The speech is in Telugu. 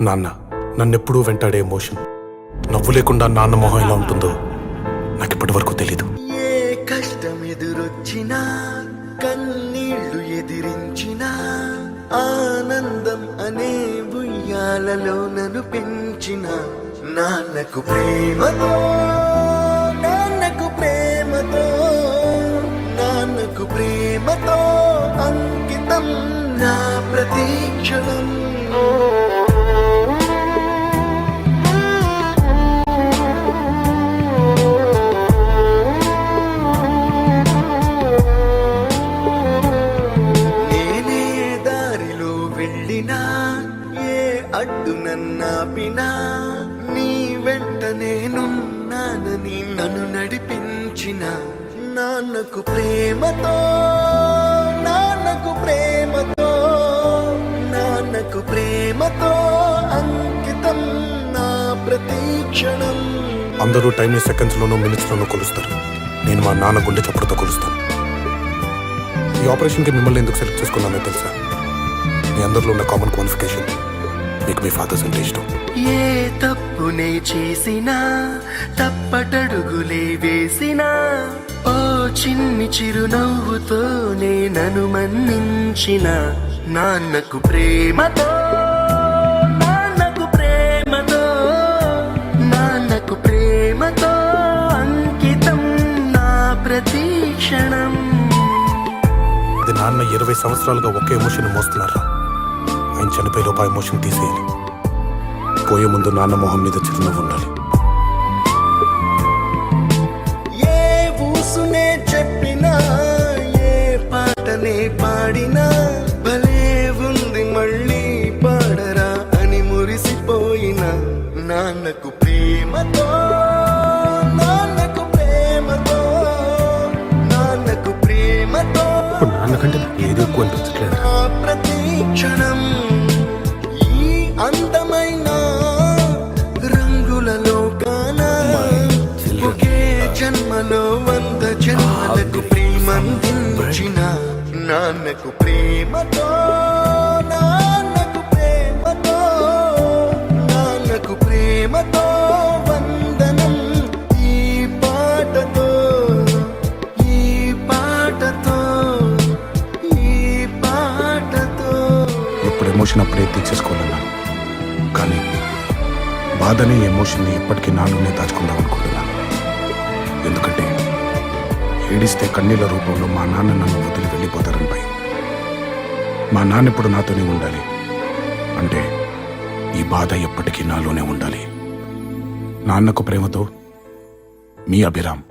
నాన్న నన్నెప్పుడూ వెంటాడే ఎమోషన్ నవ్వు లేకుండా నాన్న మొహం ఎలా ఉంటుందో నాకు ఇప్పటి వరకు తెలీదు. ఏ కష్టం ఎదురొచ్చినా కన్నీళ్లు ఎదిరించినా ఆనందం అనే ఉయ్యాలలో నన్ను పెంచిన నాన్నకు ప్రేమతో నాన్నకు ప్రేమతో నాన్నకు ప్రేమతో అంకితం నా ప్రతీక్షణం. ఏ అడ్డు నన్నాపినా నీ వెంట నేనున్నానని నన్ను నడిపించిన నాన్నకు ప్రేమతో నాన్నకు ప్రేమతో నాన్నకు ప్రేమతో అంకితం నా ప్రతీక్షణం. అందరూ టైంని సెకండ్స్ లోనూ మినిట్స్ లోనూ కొలుస్తారు. నేను మా నాన్న గుండె చప్పుడుతో కొలుస్తాను. ఈ ఆపరేషన్కి మిమ్మల్ని ఎందుకు సెలెక్ట్ చేసుకున్నానో తెలుసా? మీ అందరిలో ఉన్న కామన్ క్వాలిఫికేషన్ మీకు మీ ఫాదర్స్ అంటే ఇష్టం. ఏ తప్పునే చేసినా తప్పటడుగులే వేసినా ఓ చిన్ని చిరునవ్వుతో నన్ను మన్నించిన నాన్నకు ప్రేమతో నాన్నకు ప్రేమతో నాన్నకు ప్రేమతో అంకితం నా ప్రతీక్షణం. అది నాన్న 20 సంవత్సరాలుగా ఒకే ఎమోషన్ మోస్తున్నారా? ఆయన చనిపోయేలోపు ఆ ఎమోషన్ తీసేయాలి. పోయే ముందు నాన్న మొహం మీద చిరునవ్వు ఉండాలి. ఏ ఊసునే చెప్పినా ఏ పాటనే పాడినా భలే ఉంది మళ్ళీ పాడరా అని మురిసిపోయిన నాన్నకు ప్రేమతో నాన్నకు ప్రేమతో నాన్నకు ప్రేమతో ఇప్పుడు నాన్నకంటే ఏదో ఎక్కువ అనిపించట్లేదు. ప్రతీక్షణం ఈ అందమైన రంగులలో కానా ఒకే జన్మలో 100 జన్మలకు ప్రేమందించిన నాన్నకు ప్రేమతో నాన్నకు ప్రేమతో నాన్నకు ప్రేమతో వందనం. ఈ పాటతో ఈ పాటతో ఈ పాటతో ఇప్పుడు ఎమోషన్ అప్పుడే తీసేసుకోవాలన్నా, కానీ బాధనే ఎమోషన్ని ఎప్పటికీ నాలోనే దాచుకుందాం అనుకుంటున్నాను. ఎందుకంటే ఏడిస్తే కన్నీళ్ళ రూపంలో మా నాన్న నన్ను వదిలి వెళ్ళిపోతారని భయం. మా నాన్న ఇప్పుడు నాతోనే ఉండాలి అంటే ఈ బాధ ఎప్పటికీ నాలోనే ఉండాలి. నాన్నకు ప్రేమతో మీ అభిరామ్.